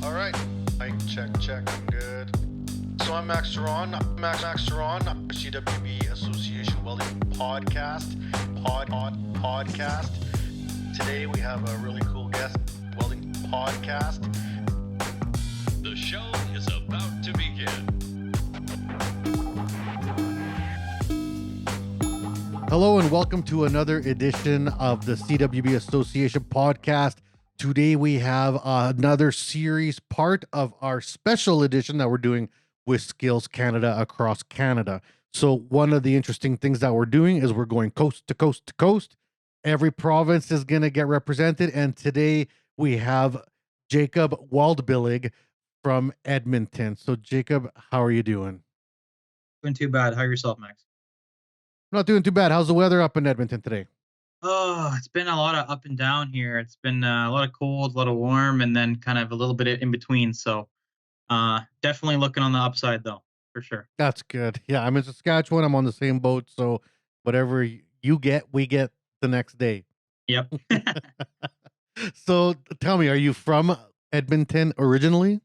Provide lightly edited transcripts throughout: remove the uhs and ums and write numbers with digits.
All right. Mic check. I'm good. So I'm Max Duran. CWB Association Welding podcast. Today we have a really cool guest. Welding podcast. The show is about to begin. Hello and welcome to another edition of the CWB Association podcast. Today we have another series, part of our special edition that we're doing with Skills Canada across Canada. So one of the interesting things that we're doing is we're going coast to coast to coast. Every province is going to get represented. And today we have Jacob Waldbillig from Edmonton. So Jacob, how are you doing? Doing too bad. How are yourself, Max? Not doing too bad. How's the weather up in Edmonton today? Oh, it's been a lot of up and down here. It's been a lot of cold, a lot of warm, and then kind of a little bit in between. So definitely looking on the upside, though, for sure. That's good. Yeah, I'm in Saskatchewan. I'm on the same boat. So whatever you get, we get the next day. Yep. So tell me, are you from Edmonton originally?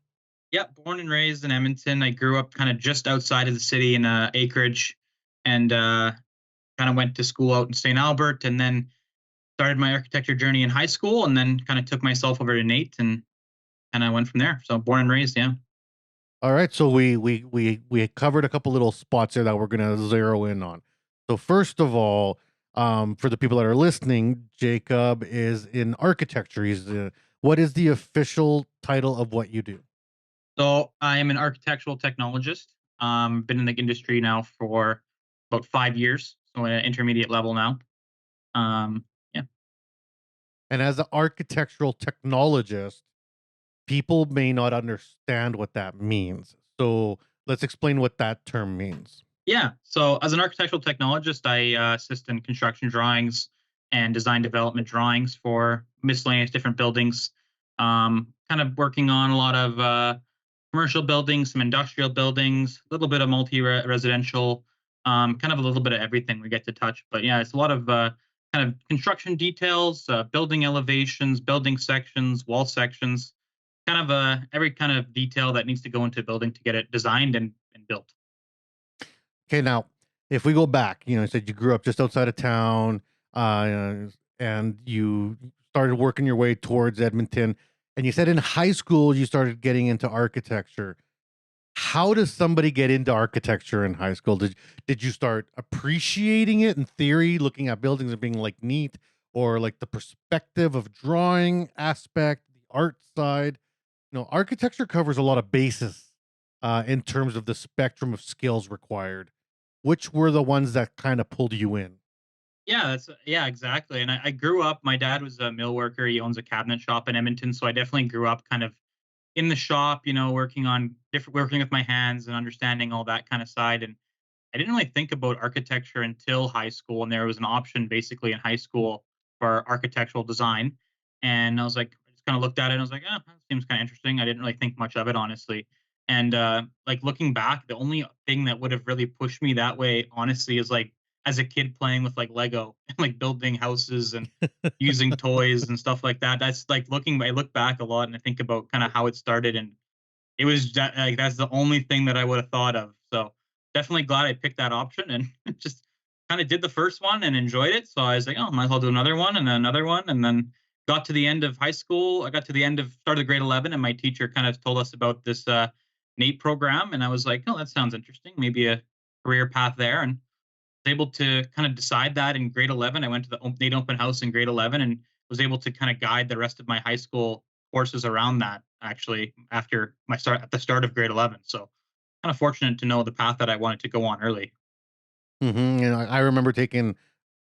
Yep. Born and raised in Edmonton. I grew up kind of just outside of the city in acreage, and kind of went to school out in St. Albert, and then started my architecture journey in high school, and then kind of took myself over to NAIT and I went from there. So born and raised, yeah. All right. So we covered a couple little spots there that we're gonna zero in on. So first of all, for the people that are listening, Jacob is in architecture. He's what is the official title of what you do? So I am an architectural technologist. Been in the industry now for about 5 years, so at an intermediate level now. Yeah. And as an architectural technologist, people may not understand what that means. So let's explain what that term means. Yeah. So as an architectural technologist, I assist in construction drawings and design development drawings for miscellaneous different buildings. Kind of working on a lot of commercial buildings, some industrial buildings, a little bit of multi-residential, kind of a little bit of everything we get to touch. But yeah, it's a lot of kind of construction details, building elevations, building sections, wall sections, kind of every kind of detail that needs to go into a building to get it designed and built. Okay, now if we go back, you said you grew up just outside of town, and you started working your way towards Edmonton, and you said in high school you started getting into architecture. How does somebody get into architecture in high school? Did you start appreciating it in theory, looking at buildings and being like neat, or like the perspective of drawing aspect, the art side? Architecture covers a lot of bases in terms of the spectrum of skills required. Which were the ones that kind of pulled you in? Yeah, exactly. And I grew up. My dad was a mill worker. He owns a cabinet shop in Edmonton, so I definitely grew up kind of in the shop, working with my hands and understanding all that kind of side. And I didn't really think about architecture until high school, and there was an option basically in high school for architectural design. And I was like, I just kind of looked at it and I was like, that seems kind of interesting. I didn't really think much of it, honestly. And like looking back, the only thing that would have really pushed me that way, honestly, is like as a kid playing with like Lego and like building houses and using toys and stuff like that. That's like I look back a lot and I think about kind of how it started, and it was like that's the only thing that I would have thought of. So definitely glad I picked that option and just kind of did the first one and enjoyed it. So I was like, oh, might as well do another one and then another one, and then got to the end of high school. I got to the end of start of grade 11, and my teacher kind of told us about this NAIT program, and I was like, oh, that sounds interesting. Maybe a career path there, and able to kind of decide that in grade 11. I went to the NAIT open house in grade 11 and was able to kind of guide the rest of my high school courses around that, actually, after at the start of grade 11. So kind of fortunate to know the path that I wanted to go on early. And I remember taking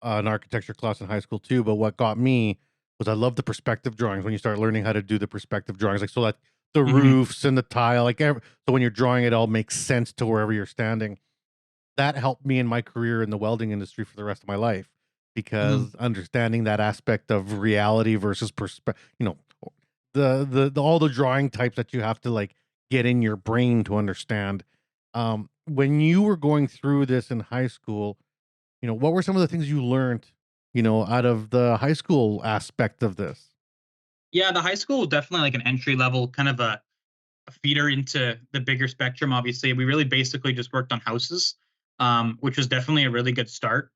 an architecture class in high school too, but what got me was I love the perspective drawings when you start learning how to do the perspective drawings, like so that the roofs and the tile, so when you're drawing it all makes sense to wherever you're standing. That helped me in my career in the welding industry for the rest of my life, because understanding that aspect of reality versus perspective, the all the drawing types that you have to like get in your brain to understand. When you were going through this in high school, what were some of the things you learned, out of the high school aspect of this? Yeah, the high school was definitely like an entry level kind of a a feeder into the bigger spectrum. Obviously, we really basically just worked on houses, which was definitely a really good start.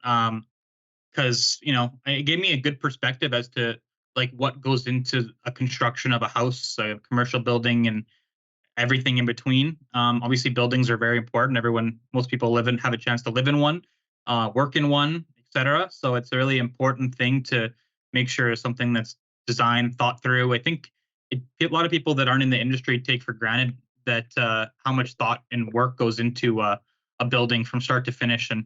Because it gave me a good perspective as to like what goes into a construction of a house, a commercial building, and everything in between. Obviously, buildings are very important. Most people have a chance to live in one, work in one, etc. So it's a really important thing to make sure it's something that's designed, thought through. I think a lot of people that aren't in the industry take for granted that how much thought and work goes into a building from start to finish. And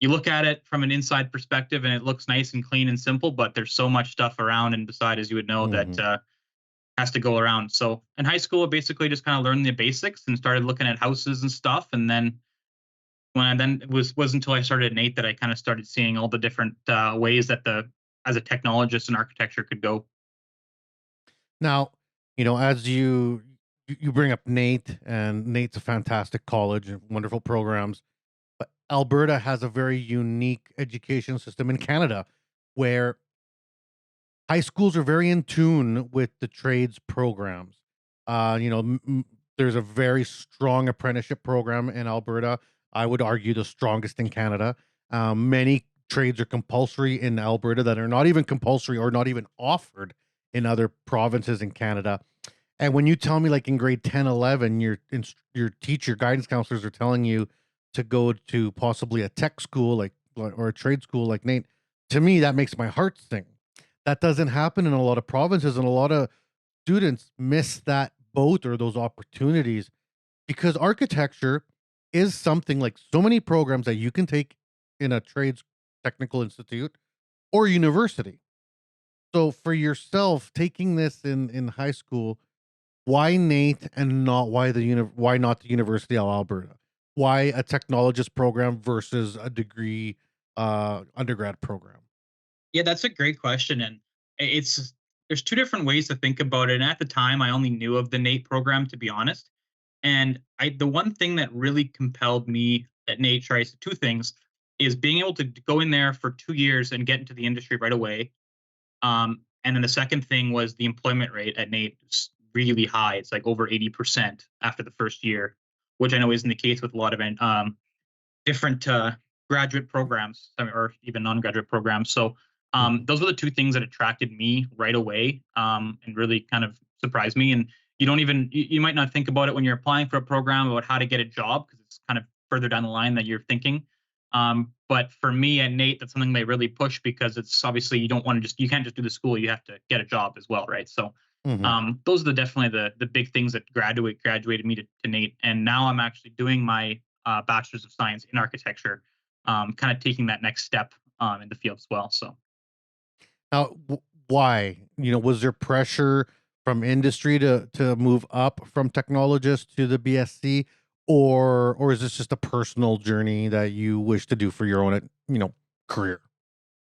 you look at it from an inside perspective and it looks nice and clean and simple, but there's so much stuff around and beside, as you would know, Mhm. that has to go around. So in high school, I basically just kind of learned the basics and started looking at houses and stuff. And then it was until I started at NAIT that I kind of started seeing all the different ways that as a technologist in architecture could go. Now, as you bring up NAIT, and NAIT's a fantastic college and wonderful programs, but Alberta has a very unique education system in Canada where high schools are very in tune with the trades programs. There's a very strong apprenticeship program in Alberta. I would argue the strongest in Canada. Many trades are compulsory in Alberta that are not even compulsory or not even offered in other provinces in Canada. And when you tell me, like in grade 10, 11, your teacher, guidance counselors are telling you to go to possibly a tech school or a trade school like Nate, to me that makes my heart sing. That doesn't happen in a lot of provinces, and a lot of students miss that boat or those opportunities because architecture is something like so many programs that you can take in a trades technical institute or university. So for yourself, taking this in high school, why Nate and not why not the University of Alberta? Why a technologist program versus a degree undergrad program? Yeah, that's a great question. And it's there's two different ways to think about it. And at the time, I only knew of the NAIT program, to be honest. And the one thing that really compelled me at NAIT, tries two things, is being able to go in there for 2 years and get into the industry right away. And then the second thing was the employment rate at NAIT is really high. It's like over 80% after the first year, which I know isn't the case with a lot of different graduate programs, or even non-graduate programs. So Mhm. those were the two things that attracted me right away, and really kind of surprised me. And you might not think about it when you're applying for a program about how to get a job, because it's kind of further down the line that you're thinking. But for me at NAIT, that's something they really push, because it's obviously you can't just do the school, you have to get a job as well, right? So Mhm. those are definitely the big things that graduated me to NAIT. And now I'm actually doing my bachelor's of science in architecture, kind of taking that next step in the field as well. So Now, why? Was there pressure from industry to move up from technologist to the BSc, or is this just a personal journey that you wish to do for your own, career?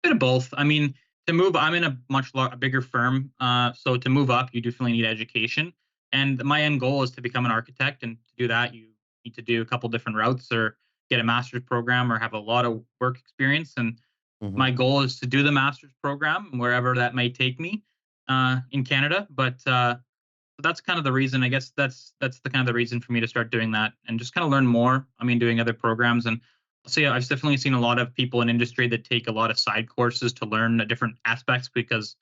bit of both. I mean, I'm in a a bigger firm, so to move up, you definitely need education. And my end goal is to become an architect, and to do that, you need to do a couple different routes, or get a master's program, or have a lot of work experience. And Mhm. my goal is to do the master's program wherever that may take me in Canada. But that's kind of the reason. I guess that's the kind of the reason for me to start doing that, and just kind of learn more. I mean, doing other programs. And so yeah, I've definitely seen a lot of people in industry that take a lot of side courses to learn the different aspects, because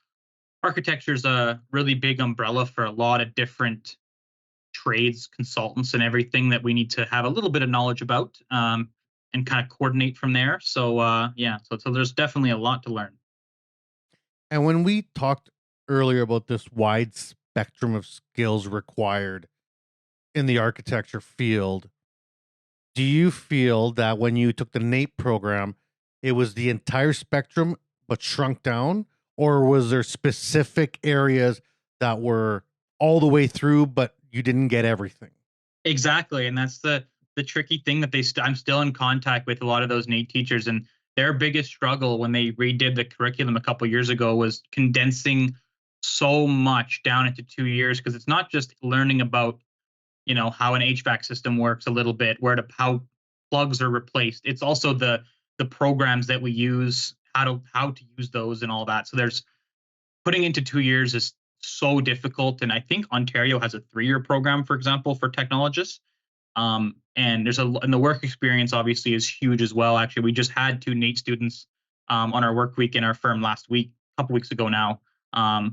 architecture is a really big umbrella for a lot of different trades, consultants, and everything that we need to have a little bit of knowledge about, and kind of coordinate from there. So yeah, so there's definitely a lot to learn. And when we talked earlier about this wide spectrum of skills required in the architecture field, do you feel that when you took the NAEP program, it was the entire spectrum but shrunk down? Or was there specific areas that were all the way through, but you didn't get everything? Exactly, and that's the tricky thing that I'm still in contact with a lot of those NAIT teachers, and their biggest struggle when they redid the curriculum a couple years ago was condensing so much down into 2 years, because it's not just learning about how an HVAC system works a little bit, how plugs are replaced. It's also the programs that we use, how to use those and all that. So there's putting into 2 years is so difficult. And I think Ontario has a 3-year program, for example, for technologists. And and the work experience obviously is huge as well. Actually, we just had 2 NAIT students on our work week in our firm last week, a couple weeks ago now.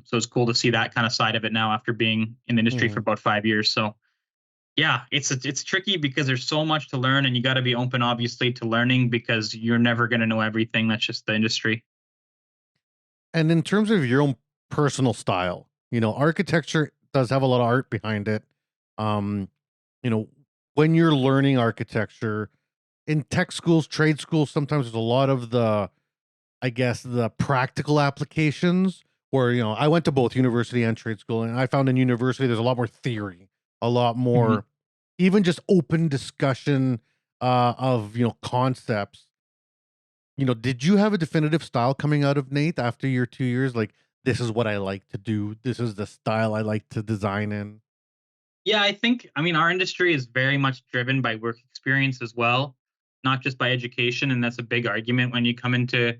So it's cool to see that kind of side of it now after being in the industry for Mhm. about 5 years. So yeah, it's tricky because there's so much to learn, and you got to be open, obviously, to learning because you're never going to know everything. That's just the industry. And in terms of your own personal style, architecture does have a lot of art behind it. Um, you know, when you're learning architecture in tech schools, trade schools, sometimes there's a lot of I guess, the practical applications where, I went to both university and trade school, and I found in university there's a lot more theory, a lot Mhm. more even just open discussion of, concepts. Did you have a definitive style coming out of NAIT after your 2 years? Like, this is what I like to do. This is the style I like to design in. Yeah, I mean, our industry is very much driven by work experience as well, not just by education. And that's a big argument when you come into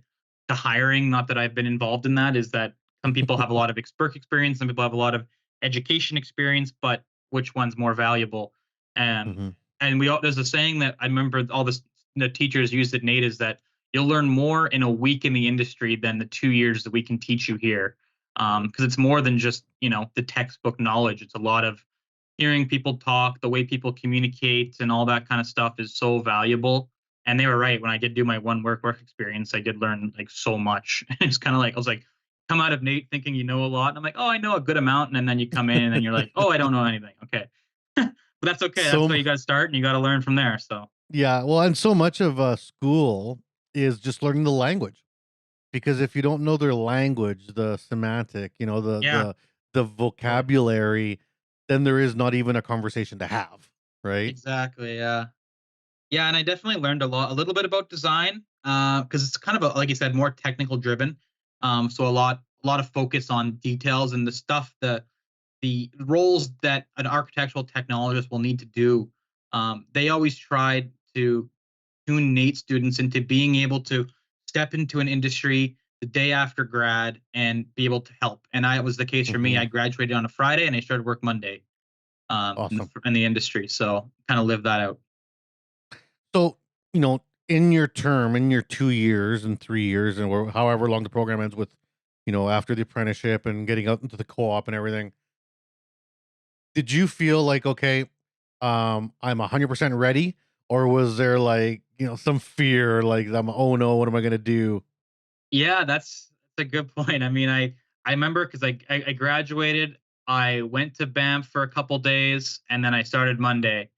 hiring. Not that I've been involved in that, is that some people have a lot of work experience, some people have a lot of education experience, but which one's more valuable? Um, Mhm. and there's a saying that I remember all the teachers used at NAIT is that you'll learn more in a week in the industry than the 2 years that we can teach you here. Because it's more than just, the textbook knowledge. It's a lot of hearing people talk, the way people communicate, and all that kind of stuff is so valuable. And they were right. When I did do my one work experience, I did learn like so much. It's kind of like I was like, come out of NAIT thinking you know a lot, and I'm like, oh, I know a good amount, and then you come in and you're like, oh, I don't know anything. Okay, but that's okay. That's where So you got to start, and you got to learn from there. So yeah, well, and so much of school is just learning the language. Because if you don't know their language, the semantic, yeah, the totally. vocabulary, then there is not even a conversation to have, right? Exactly. Yeah. Yeah, and I definitely learned a little bit about design, because it's kind of like you said, more technical driven. So a lot of focus on details and the stuff, the roles that an architectural technologist will need to do. They always tried to tune NAIT students into being able to step into an industry the day after grad and be able to help. And it was the case for me. Mhm. I graduated on a Friday and I started work Monday, Awesome. in the industry. So kind of lived that out. So, in your term, in your 2 years and 3 years and however long the program ends with, after the apprenticeship and getting out into the co-op and everything, did you feel like, "Okay, I'm 100% ready," or was there, like, some fear, like, "Oh, no, what am I gonna do?" Yeah, that's a good point. I mean, I remember because I graduated, I went to Banff for a couple days, and then I started Monday,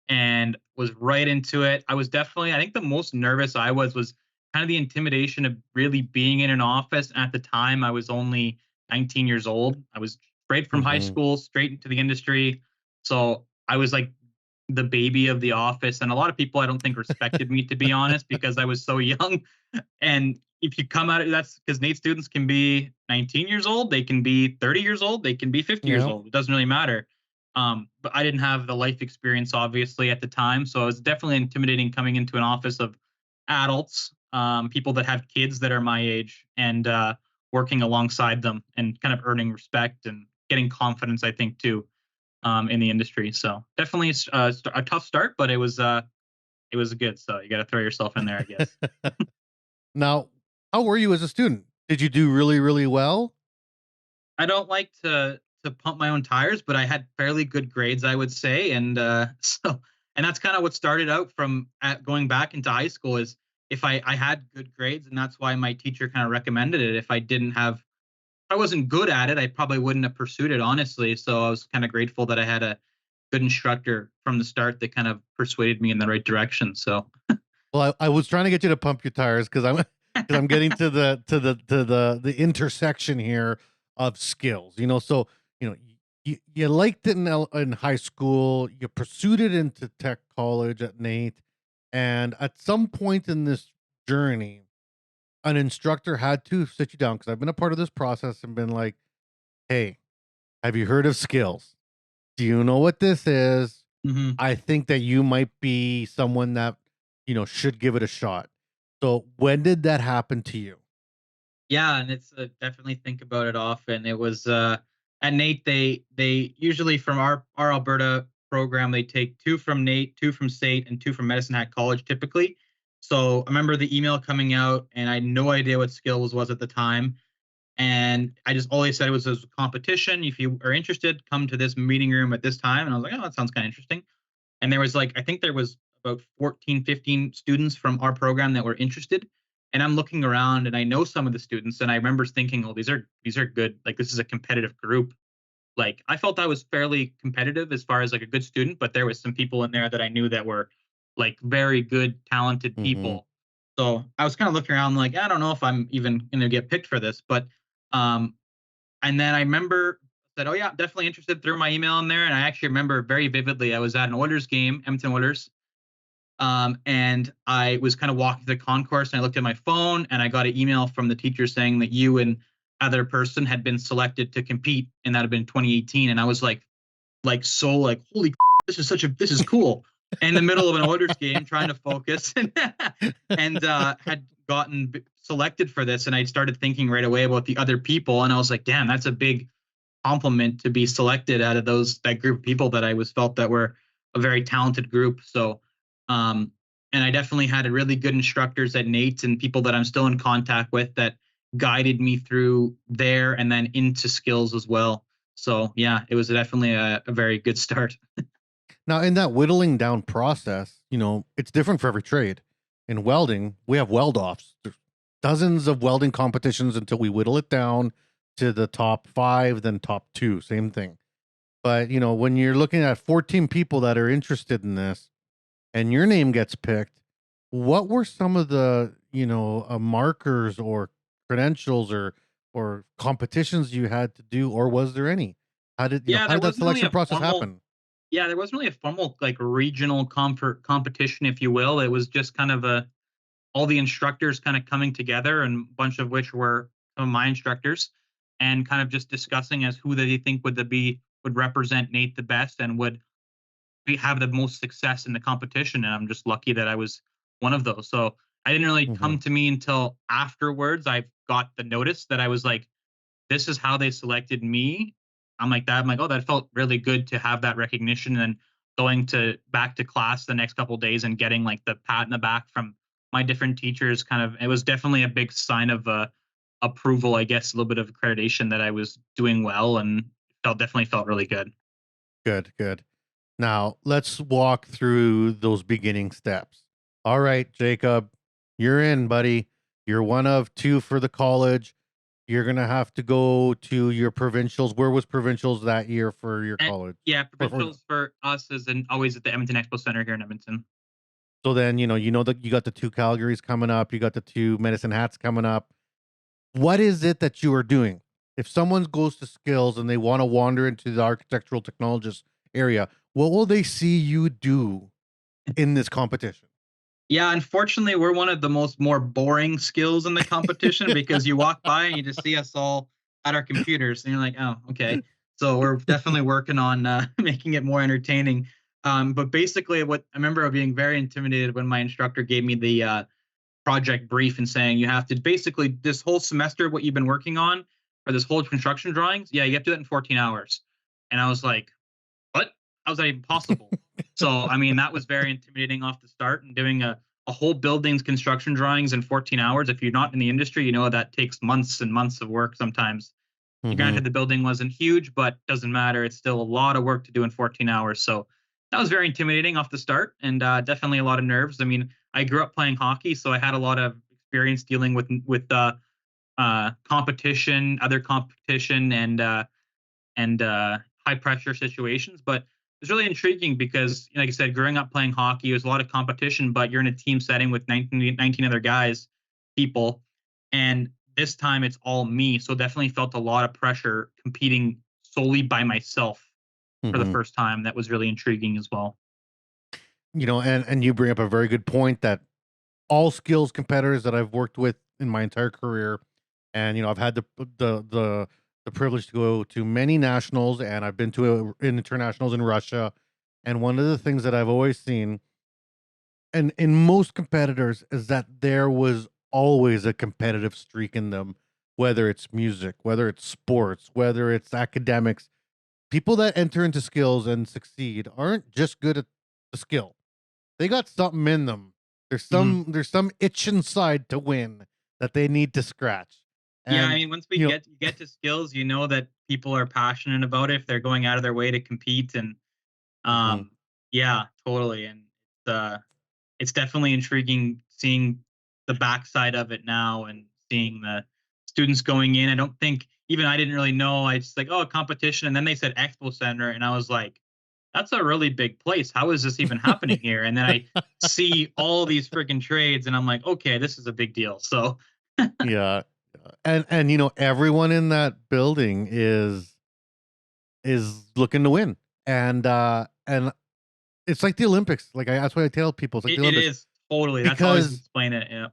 and was right into it. I think the most nervous I was kind of the intimidation of really being in an office. At the time, I was only 19 years old. I was straight from high Mhm. school, straight into the industry, so I was like the baby of the office, and a lot of people I don't think respected me, to be honest, because I was so young. And if you come out of that's because NAIT students can be 19 years old, they can be 30 years old, they can be 50 years Yeah. old. It doesn't really matter. But I didn't have the life experience, obviously, at the time. So it was definitely intimidating coming into an office of adults, people that have kids that are my age, and working alongside them and kind of earning respect and getting confidence, I think, too, in the industry. So definitely a tough start, but it was good. So you got to throw yourself in there, I guess. Now, how were you as a student? Did you do really, really well? I don't like to pump my own tires, but I had fairly good grades, I would say, and and that's kind of what started out from going back into high school is if I had good grades, and that's why my teacher kind of recommended it. If I wasn't good at it, I probably wouldn't have pursued it, honestly. So I was kind of grateful that I had a good instructor from the start that kind of persuaded me in the right direction. So Well, I was trying to get you to pump your tires because I'm because I'm getting to the intersection here of skills. So you liked it in high school. You pursued it into tech college at NAIT, and at some point in this journey, an instructor had to sit you down because I've been a part of this process and been like, "Hey, have you heard of skills? Do you know what this is? mhm. I think that you might be someone that, should give it a shot." So when did that happen to you? Yeah, and it's definitely think about it often. It was at NAIT, they usually from our Alberta program, they take 2 from NAIT, 2 from SAIT, and 2 from Medicine Hat College typically. So I remember the email coming out, and I had no idea what skills was at the time. And I just always said it was a competition. If you are interested, come to this meeting room at this time. And I was like, oh, that sounds kind of interesting. And there was like, I think there was about 14, 15 students from our program that were interested. And I'm looking around and I know some of the students, and I remember thinking, oh, these are good. Like, this is a competitive group. Like, I felt I was fairly competitive as far as like a good student, but there was some people in there that I knew that were like very good, talented Mm-hmm. people. So I was kind of looking around like, I don't know if I'm even going to get picked for this, but um, and then I remember said, oh yeah, definitely interested, threw my email in there. And I actually remember very vividly, I was at an Oilers game, Edmonton Oilers. And I was kind of walking the concourse and I looked at my phone and I got an email from the teacher saying that you and other person had been selected to compete, and that had been 2018. And I was so like, holy, this is cool. In the middle of an Oilers game, trying to focus, and had gotten selected for this. And I started thinking right away about the other people, and I was like, damn, that's a big compliment to be selected out of that group of people that I was felt that were a very talented group. So, and I definitely had a really good instructors at NAIT and people that I'm still in contact with that guided me through there and then into skills as well. So yeah, it was definitely a very good start. Now, in that whittling down process, it's different for every trade. In welding, we have weld offs. There's dozens of welding competitions until we whittle it down to the top 5, then top 2, same thing. But, when you're looking at 14 people that are interested in this and your name gets picked, what were some of the, markers or credentials or competitions you had to do, or was there any? Yeah, How there did that wasn't really selection a process formal happen? Yeah, there wasn't really a formal like regional competition, if you will. It was just kind of all the instructors kind of coming together, and a bunch of which were some of my instructors, and kind of just discussing as who they think would represent NAIT the best and would have the most success in the competition. And I'm just lucky that I was one of those. So I didn't really Mhm. come to me until afterwards. I got the notice that I was like, this is how they selected me. I'm like, oh, that felt really good to have that recognition, and going to back to class the next couple of days and getting like the pat in the back from my different teachers. It was definitely a big sign of approval, I guess, a little bit of accreditation that I was doing well, and definitely felt really good. Good, good. Now, let's walk through those beginning steps. All right, Jacob, you're in, buddy. You're one of 2 for the college. You're going to have to go to your provincials. Where was provincials that year for your And college? yeah, For provincials for us is always at the Edmonton Expo Center here in Edmonton. So then, you know that you got the 2 Calgarys coming up, you got the 2 Medicine Hats coming up. What is it that you are doing? If someone goes to skills and they want to wander into the architectural technologist area, what will they see you do in this competition? Yeah, unfortunately, we're one of the more boring skills in the competition because you walk by and you just see us all at our computers, and you're like, oh, okay. So we're definitely working on making it more entertaining. But basically, what I remember being very intimidated when my instructor gave me the project brief and saying you have to basically this whole semester what you've been working on or this whole construction drawings, yeah, you have to do it in 14 hours. And I was like, what? How is that even possible? So, I mean, that was very intimidating off the start, and doing a whole building's construction drawings in 14 hours. If you're not in the industry, you know that takes months and months of work sometimes. Mhm. Granted, the building wasn't huge, but doesn't matter. It's still a lot of work to do in 14 hours. So that was very intimidating off the start, and definitely a lot of nerves. I mean, I grew up playing hockey, so I had a lot of experience dealing with competition, other competition, and high pressure situations. But it's really intriguing because, like I said, growing up playing hockey, there's a lot of competition, but you're in a team setting with 19 other guys, people. And this time it's all me. So definitely felt a lot of pressure competing solely by myself for the Mhm. first time. That was really intriguing as well. And you bring up a very good point that all skills competitors that I've worked with in my entire career, and I've had the privilege to go to many nationals, and I've been to internationals in Russia. And one of the things that I've always seen, and in most competitors, is that there was always a competitive streak in them. whether it's music, whether it's sports, whether it's academics. People that enter into skills and succeed aren't just good at the skill. They got something in them. Mhm. There's some itch inside to win that they need to scratch. Yeah, I And mean, once we you know, get to skills, you know that people are passionate about it if they're going out of their way to compete. And mhm. yeah, totally. And uh, it's definitely intriguing seeing the backside of it now and seeing the students going in. I don't think even I didn't really know. I just like, oh, a competition, and then they said Expo Center, and I was like, that's a really big place. How is this even happening here? And then I see all these freaking trades, and I'm like, okay, this is a big deal. So Yeah. And everyone in that building is looking to win. And it's like the Olympics. That's why I tell people it's like the it Olympics is totally. That's how I always because explain it. Yeah.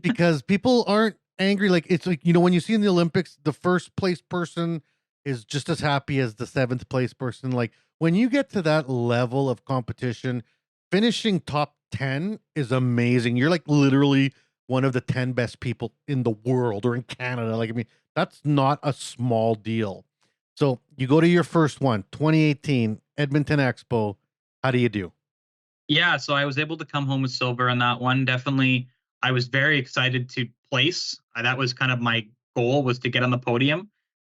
because people aren't angry. Like it's like when you see in the Olympics, the first place person is just as happy as the seventh place person. Like when you get to that level of competition, finishing top 10 is amazing. You're like literally one of the 10 best people in the world or in Canada. Like, I mean, that's not a small deal. So you go to your first one, 2018 Edmonton Expo. How do you do? Yeah, so I was able to come home with silver on that one. Definitely, I was very excited to place. That was kind of my goal, was to get on the podium.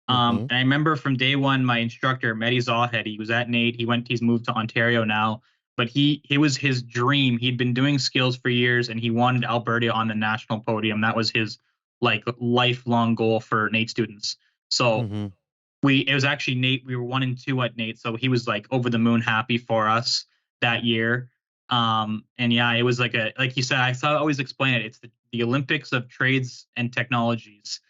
Hmm. And I remember from day one, my instructor, Mehdi Zawhed, he was at NAIT. He's moved to Ontario now, but it was his dream. He'd been doing skills for years, and he wanted Alberta on the national podium. That was his like lifelong goal for NAIT students. So Hmm. it was actually NAIT. We were 1 and 2 at NAIT, so he was like over the moon happy for us that year. And yeah, it was like you said, I always explain it. It's the Olympics of trades and technologies.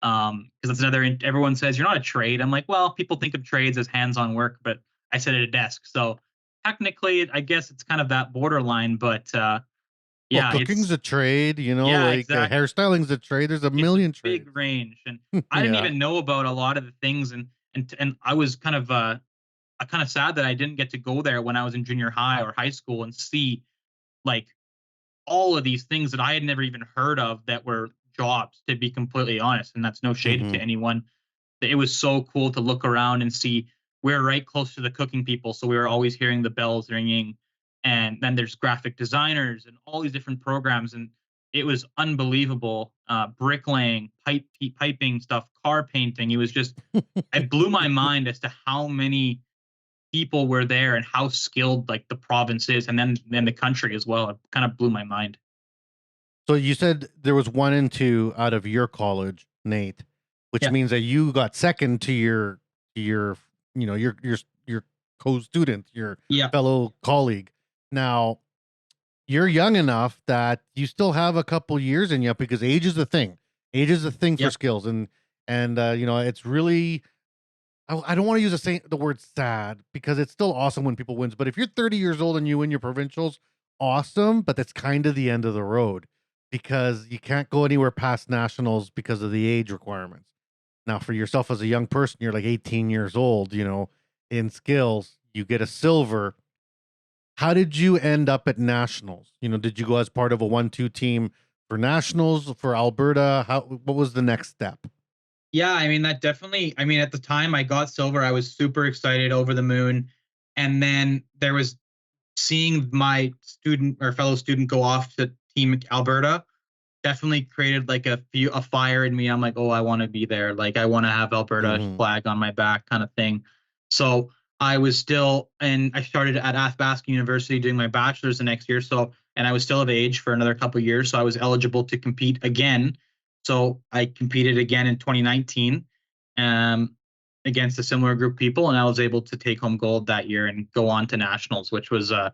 Because that's another. Everyone says you're not a trade. I'm like, well, people think of trades as hands-on work, but I sit at a desk, so technically, I guess it's kind of that borderline. But Well, yeah, cooking's a trade, yeah, like exactly. hairstyling's a trade. There's a It's a million big trades. range, and I didn't Yeah. even know about a lot of the things, and I was kind of sad that I didn't get to go there when I was in junior high or high school and see like all of these things that I had never even heard of that were jobs, to be completely honest. And that's no shade to Hmm. anyone. It was so cool to look around and see we're right close to the cooking people. So we were always hearing the bells ringing. And then there's graphic designers and all these different programs. And it was unbelievable. Bricklaying, piping stuff, car painting. It was just, it blew my mind as to how many people were there and how skilled like the province is, and then the country as well. It kind of blew my mind. So you said there was 1 and 2 out of your college, Nate, which Yeah. means that you got second to your your co-student, your Yeah. fellow colleague. Now, you're young enough that you still have a couple years in you because age is the thing. Age is the thing for Yep. skills, and it's really I don't want to use the word sad because it's still awesome when people wins. But if you're 30 years old and you win your provincials, awesome. But that's kind of the end of the road because you can't go anywhere past nationals because of the age requirements. Now, for yourself as a young person, you're like 18 years old, in skills, you get a silver. How did you end up at nationals? Did you go as part of a 1-2 team for nationals for Alberta? What was the next step? Yeah, I mean that definitely. I mean, at the time I got silver, I was super excited, over the moon. And then there was seeing my student or fellow student go off to Team Alberta definitely created like a fire in me. I'm like, oh, I want to be there. Like I want to have Alberta Hmm. flag on my back, kind of thing. So I was still, and I started at Athabasca University doing my bachelor's the next year. So, and I was still of age for another couple of years, so I was eligible to compete again. So I competed again in 2019, um, against a similar group of people, and I was able to take home gold that year and go on to nationals, which was a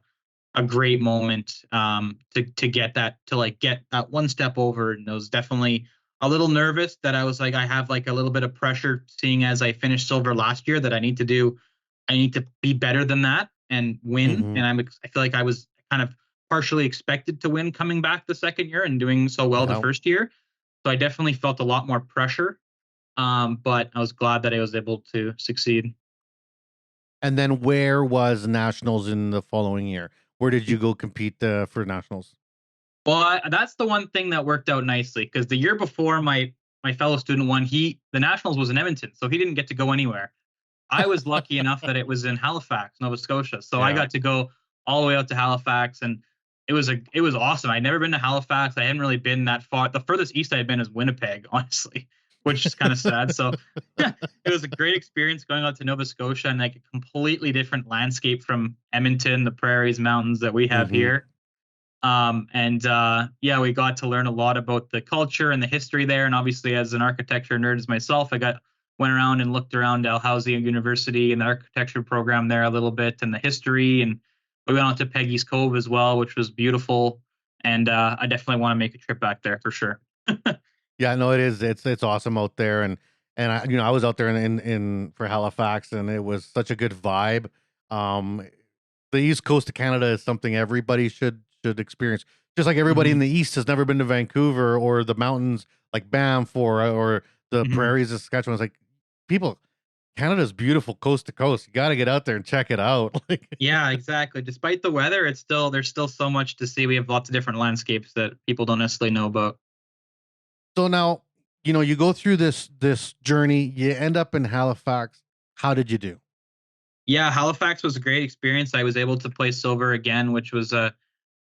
great moment, to get that, to like get that one step over. And it was definitely a little nervous that I was like, I have like a little bit of pressure, seeing as I finished silver last year, that I need to be better than that and win. Hmm. And I feel like I was kind of partially expected to win coming back the second year and doing so well the Yeah. first year. So I definitely felt a lot more pressure. But I was glad that I was able to succeed. And then where was nationals in the following year? Where did you go compete for nationals? Well, that's the one thing that worked out nicely, because the year before, my my fellow student won. The nationals was in Edmonton, so he didn't get to go anywhere. I was lucky enough that it was in Halifax, Nova Scotia. So I Yeah. got to go all the way out to Halifax, and it was awesome. I'd never been to Halifax. I hadn't really been that far. The furthest east I had been is Winnipeg, honestly, which is kind of sad. So it was a great experience going out to Nova Scotia, and like a completely different landscape from Edmonton, the prairies, mountains that we have here. Yeah, we got to learn a lot about the culture and the history there. And obviously, as an architecture nerd as myself, went around and looked around Dalhousie University and the architecture program there a little bit, and the history. And we went out to Peggy's Cove as well, which was beautiful. And I definitely want to make a trip back there for sure. Yeah, no, it is. It's awesome out there, and I was out there in for Halifax, and it was such a good vibe. The East Coast of Canada is something everybody should experience. Just like everybody in the East has never been to Vancouver or the mountains like Banff or the prairies of Saskatchewan. It's like, people, Canada's beautiful coast to coast. You got to get out there and check it out. Like, Yeah, exactly. Despite the weather, there's still so much to see. We have lots of different landscapes that people don't necessarily know about. so now, you go through this journey, you end up in Halifax. How did you do? Yeah, Halifax was a great experience. I was able to play silver again, which was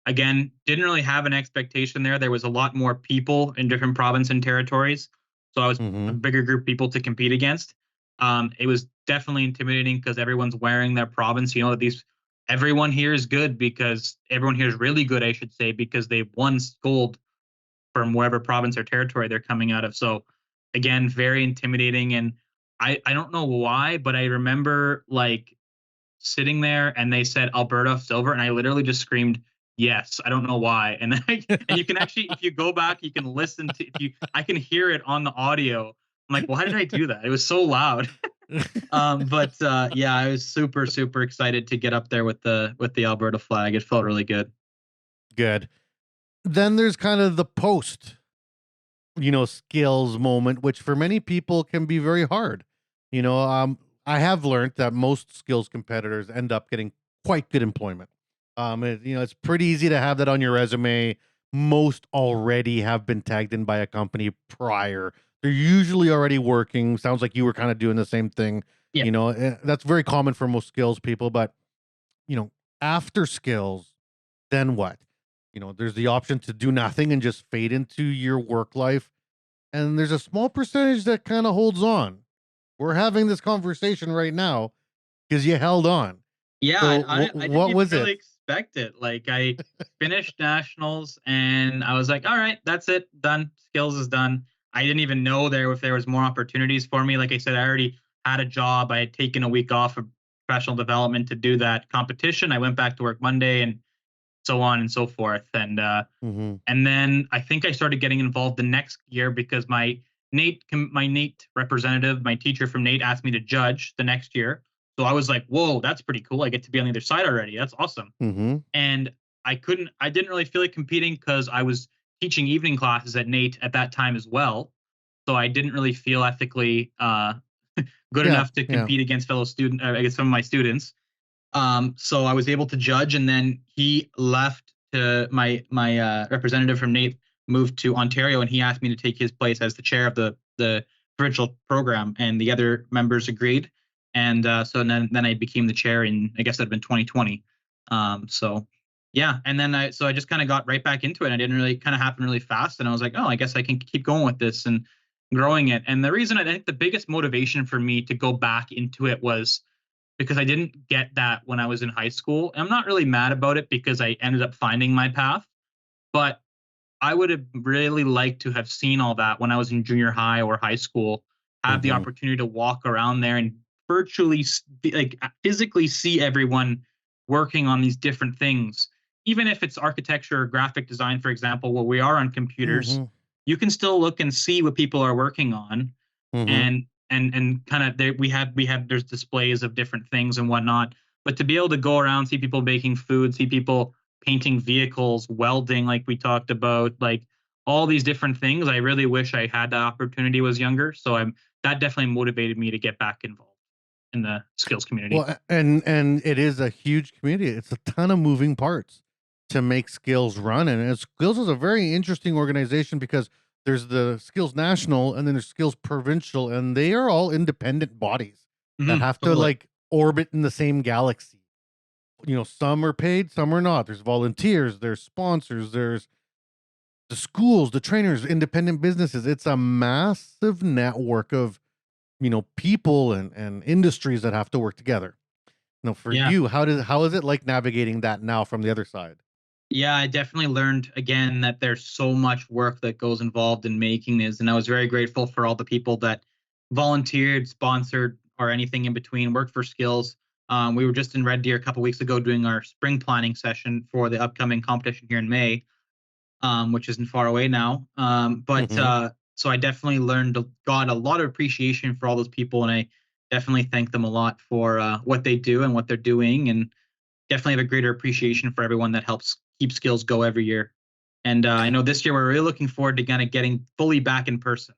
again, didn't really have an expectation there. There was a lot more people in different provinces and territories, so I was a bigger group of people to compete against. It was definitely intimidating because everyone's wearing their province. Everyone here is good because everyone here is really good, I should say, because they've won gold from wherever province or territory they're coming out of. So again, very intimidating. And I don't know why, but I remember like sitting there and they said Alberta silver, and I literally just screamed yes. I don't know why. And then and you can actually, if you go back, you can listen to I can hear it on the audio. I'm like, why did I do that? It was so loud. Yeah, I was super, super excited to get up there with the Alberta flag. It felt really good. Good. Then there's kind of the post, skills moment, which for many people can be very hard. I have learned that most skills competitors end up getting quite good employment. It's pretty easy to have that on your resume. Most already have been tagged in by a company prior. They're usually already working. Sounds like you were kind of doing the same thing. Yeah. That's very common for most skills people. But, after skills, then what? There's the option to do nothing and just fade into your work life. And there's a small percentage that kind of holds on. We're having this conversation right now because you held on. Yeah, So I didn't what even was really it? expect it. Like I finished nationals and I was like, all right, that's it, done. Skills is done. I didn't even know if there was more opportunities for me. Like I said, I already had a job. I had taken a week off of professional development to do that competition. I went back to work Monday and so on and so forth. And then I think I started getting involved the next year because my NAIT representative, my teacher from NAIT, asked me to judge the next year. So I was like, whoa, that's pretty cool. I get to be on the other side already. That's awesome. And I didn't really feel like competing because I was teaching evening classes at NAIT at that time as well. So I didn't really feel ethically good enough to compete against some of my students. So I was able to judge, and then he left to my representative from NAIT moved to Ontario, and he asked me to take his place as the chair of the provincial program, and the other members agreed. And so then I became the chair in, I guess that'd been 2020. Yeah, and then I just kind of got right back into it. I didn't really kind of happen really fast, and I was like, oh, I guess I can keep going with this and growing it. And the reason I think the biggest motivation for me to go back into it was because I didn't get that when I was in high school. And I'm not really mad about it because I ended up finding my path, but I would have really liked to have seen all that when I was in junior high or high school, have the opportunity to walk around there and virtually, like physically see everyone working on these different things. Even if it's architecture or graphic design, for example, where we are on computers, you can still look and see what people are working on. And kind of there's displays of different things and whatnot. But to be able to go around, see people making food, see people painting vehicles, welding, like we talked about, like all these different things, I really wish I had that opportunity was younger. So that definitely motivated me to get back involved in the skills community. Well, and it is a huge community. It's a ton of moving parts to make skills run. And Skills is a very interesting organization because there's the Skills National, and then there's Skills Provincial, and they are all independent bodies that have to Totally. like orbit in the same galaxy. Some are paid, some are not. There's volunteers, there's sponsors, there's the schools, the trainers, independent businesses. It's a massive network of, people and industries that have to work together. For Yeah. you, how is it like navigating that now from the other side? Yeah, I definitely learned again that there's so much work that goes involved in making this. And I was very grateful for all the people that volunteered, sponsored, or anything in between, worked for skills. We were just in Red Deer a couple weeks ago doing our spring planning session for the upcoming competition here in May, which isn't far away now. Mhm. So I definitely got a lot of appreciation for all those people. And I definitely thank them a lot for what they do and what they're doing. And definitely have a greater appreciation for everyone that helps keep skills go every year. And I know this year we're really looking forward to kind of getting fully back in person.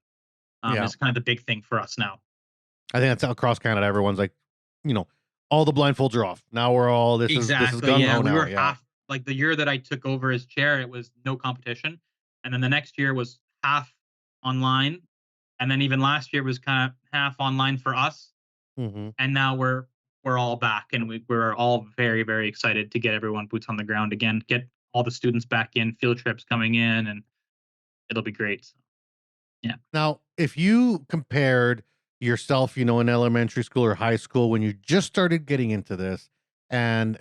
Yeah. Is kind of the big thing for us now. I think that's across Canada. Everyone's like, you know, all the blindfolds are off. Now we're all this is Exactly. gung Yeah, ho we now. were Yeah. half like the year that I took over as chair, it was no competition, and then the next year was half online, and then even last year was kind of half online for us, Mhm. and now we're all back, and we're all very very excited to get everyone boots on the ground again, get all the students back in, field trips coming in, and it'll be great. So, yeah. Now, if you compared yourself, in elementary school or high school when you just started getting into this, and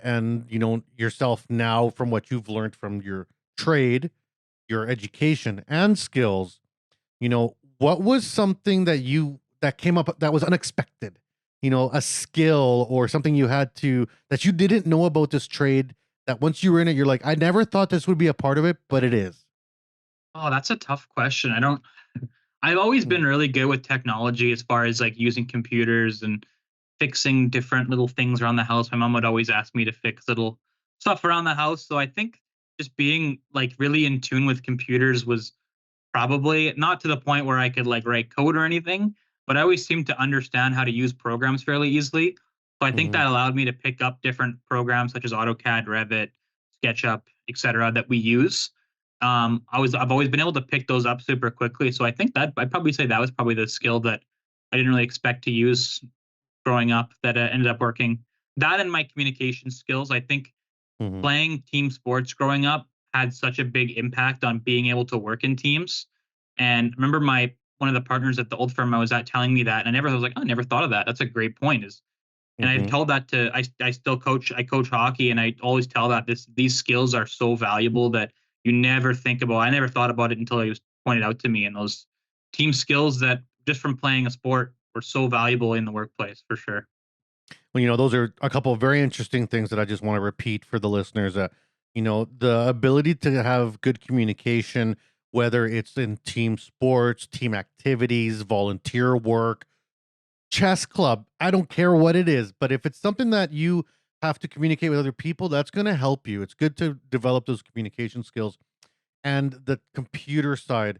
yourself now from what you've learned from your trade, your education and skills, what was something that came up that was unexpected? A skill or something that you didn't know about this trade, that once you were in it, you're like, I never thought this would be a part of it, but it is. Oh, that's a tough question. I don't. I've always Mm. been really good with technology as far as like using computers and fixing different little things around the house. My mom would always ask me to fix little stuff around the house. So I think just being like really in tune with computers was probably not to the point where I could like write code or anything, but I always seemed to understand how to use programs fairly easily. So I think Mhm. that allowed me to pick up different programs such as AutoCAD, Revit, SketchUp, etc. that we use. I've always been able to pick those up super quickly. So I think that I'd probably say that was probably the skill that I didn't really expect to use growing up that ended up working. That and my communication skills. I think Mhm. playing team sports growing up had such a big impact on being able to work in teams. And I remember my one of the partners at the old firm I was at telling me that, and I was like, oh, I never thought of that. That's a great point. And I've Mhm. told that to I still coach hockey, and I always tell that these skills are so valuable that you never think about. I never thought about it until it was pointed out to me, and those team skills that just from playing a sport were so valuable in the workplace for sure. Well, those are a couple of very interesting things that I just want to repeat for the listeners. The ability to have good communication, whether it's in team sports, team activities, volunteer work, chess club, I don't care what it is, but if it's something that you have to communicate with other people, that's going to help you. It's good to develop those communication skills. And the computer side,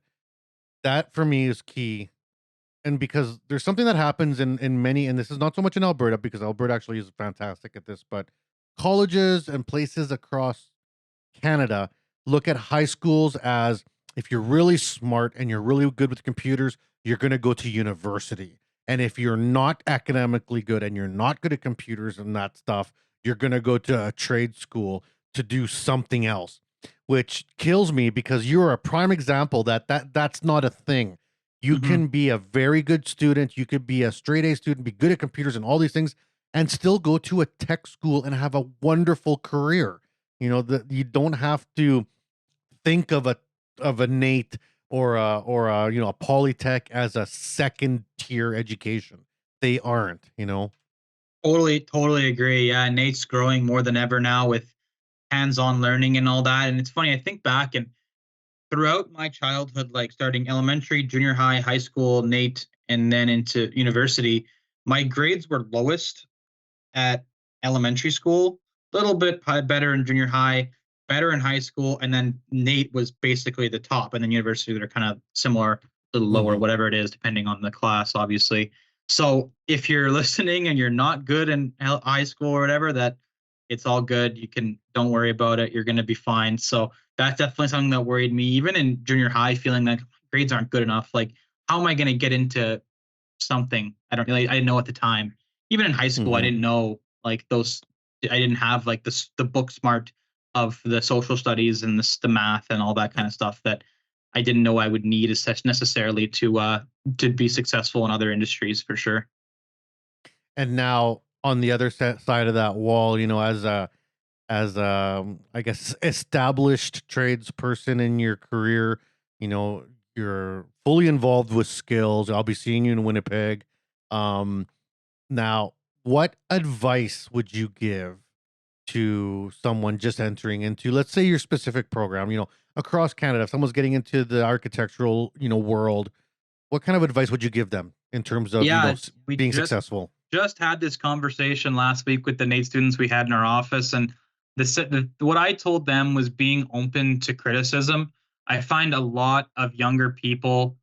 that for me is key. And because there's something that happens in many, and this is not so much in Alberta because Alberta actually is fantastic at this, but colleges and places across Canada look at high schools as, if you're really smart and you're really good with computers, you're going to go to university. And if you're not academically good and you're not good at computers and that stuff, you're going to go to a trade school to do something else, which kills me because you're a prime example that's not a thing. You Hmm. can be a very good student, you could be a straight A student, be good at computers and all these things, and still go to a tech school and have a wonderful career. That you don't have to think of a NAIT or a a Polytech as a second tier education. They aren't. Totally agree. Yeah, Nate's growing more than ever now with hands-on learning and all that. And it's funny, I think back and throughout my childhood, like starting elementary, junior high, high school, Nate, and then into university, my grades were lowest at elementary school, a little bit better in junior high, better in high school, and then Nate was basically the top, and then university they're kind of similar, a little lower, Mhm. whatever it is, depending on the class, obviously. So if you're listening and you're not good in high school or whatever, that it's all good. You can don't worry about it. You're going to be fine. So that's definitely something that worried me, even in junior high, feeling like, oh grades aren't good enough. Like, how am I going to get into something? I didn't know at the time. Even in high school, I Mhm. didn't know like those. I didn't have like the book smart of the social studies and the math and all that kind of stuff that I didn't know I would need as such necessarily to be successful in other industries for sure. And now on the other side of that wall, as I guess established tradesperson in your career, you're fully involved with skills. I'll be seeing you in Winnipeg. Um, Now, what advice would you give to someone just entering into, let's say, your specific program, across Canada? If someone's getting into the architectural, world, what kind of advice would you give them in terms of, Yeah, we being just successful? had this conversation last week with the NAIT students we had in our office, and what I told them was being open to criticism. I find a lot of younger people,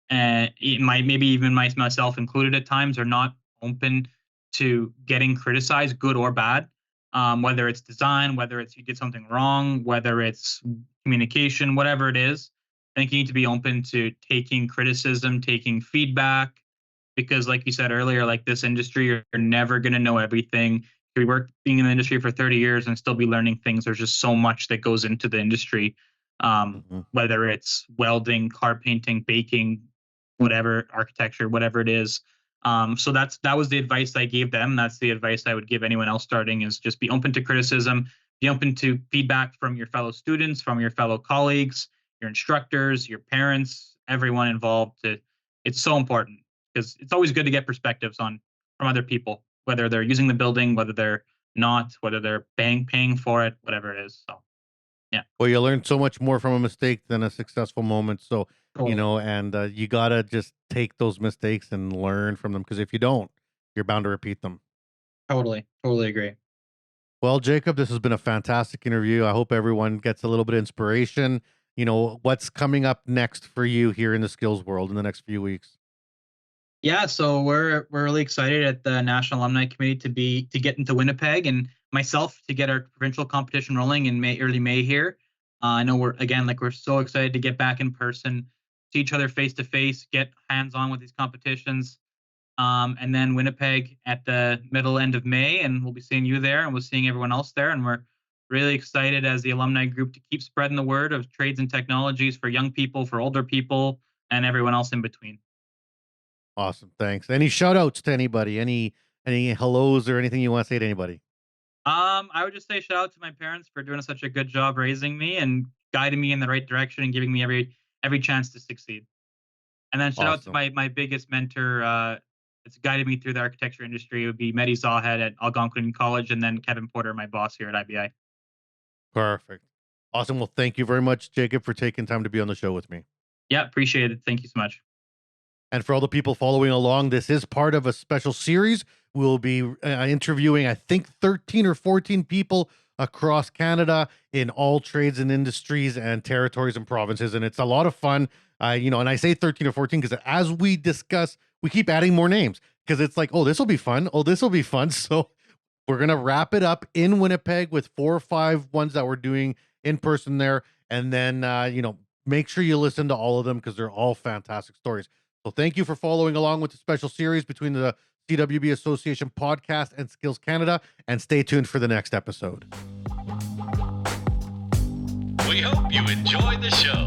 and maybe even myself included at times, are not open to getting criticized, good or bad. Whether it's design, whether it's you did something wrong, whether it's communication, whatever it is, I think you need to be open to taking criticism, taking feedback, because like you said earlier, like this industry, you're never going to know everything. You work being in the industry for 30 years and still be learning things. There's just so much that goes into the industry, Mhm. whether it's welding, car painting, baking, whatever, architecture, whatever it is. So that was the advice I gave them. That's the advice I would give anyone else starting: is just be open to criticism, be open to feedback from your fellow students, from your fellow colleagues, your instructors, your parents, everyone involved. It's so important, because it's always good to get perspectives from other people, whether they're using the building, whether they're not, whether they're paying for it, whatever it is. So yeah, Well, you learn so much more from a mistake than a successful moment. So, totally, and you got to just take those mistakes and learn from them. Because if you don't, you're bound to repeat them. totally agree. Well, Jacob, this has been a fantastic interview. I hope everyone gets a little bit of inspiration. What's coming up next for you here in the skills world in the next few weeks? Yeah, so we're really excited at the National Alumni Committee to get into Winnipeg, and myself to get our provincial competition rolling in early May here. I know we're so excited to get back in person, see each other face to face, get hands on with these competitions. And then Winnipeg at the middle end of May, and we'll be seeing you there, and we're seeing everyone else there, and we're really excited as the alumni group to keep spreading the word of trades and technologies for young people, for older people, and everyone else in between. Awesome. Thanks. Any shout outs to anybody? Any hellos or anything you want to say to anybody? I would just say shout out to my parents for doing such a good job raising me and guiding me in the right direction and giving me every chance to succeed. And then shout out to Awesome. my biggest mentor, that's guided me through the architecture industry. It would be Mehdi Zahed at Algonquin College, and then Kevin Porter, my boss here at IBI. Perfect. Awesome. Well, thank you very much, Jacob, for taking time to be on the show with me. Yeah, appreciate it. Thank you so much. And for all the people following along, this is part of a special series. We'll be interviewing, I think, 13 or 14 people across Canada in all trades and industries and territories and provinces. And it's a lot of fun. And I say 13 or 14 because as we discuss, we keep adding more names because it's like, oh, this will be fun. Oh, this will be fun. So we're going to wrap it up in Winnipeg with 4 or 5 ones that we're doing in person there. And then, make sure you listen to all of them because they're all fantastic stories. So thank you for following along with the special series between the CWB Association podcast and Skills Canada, and stay tuned for the next episode. We hope you enjoy the show.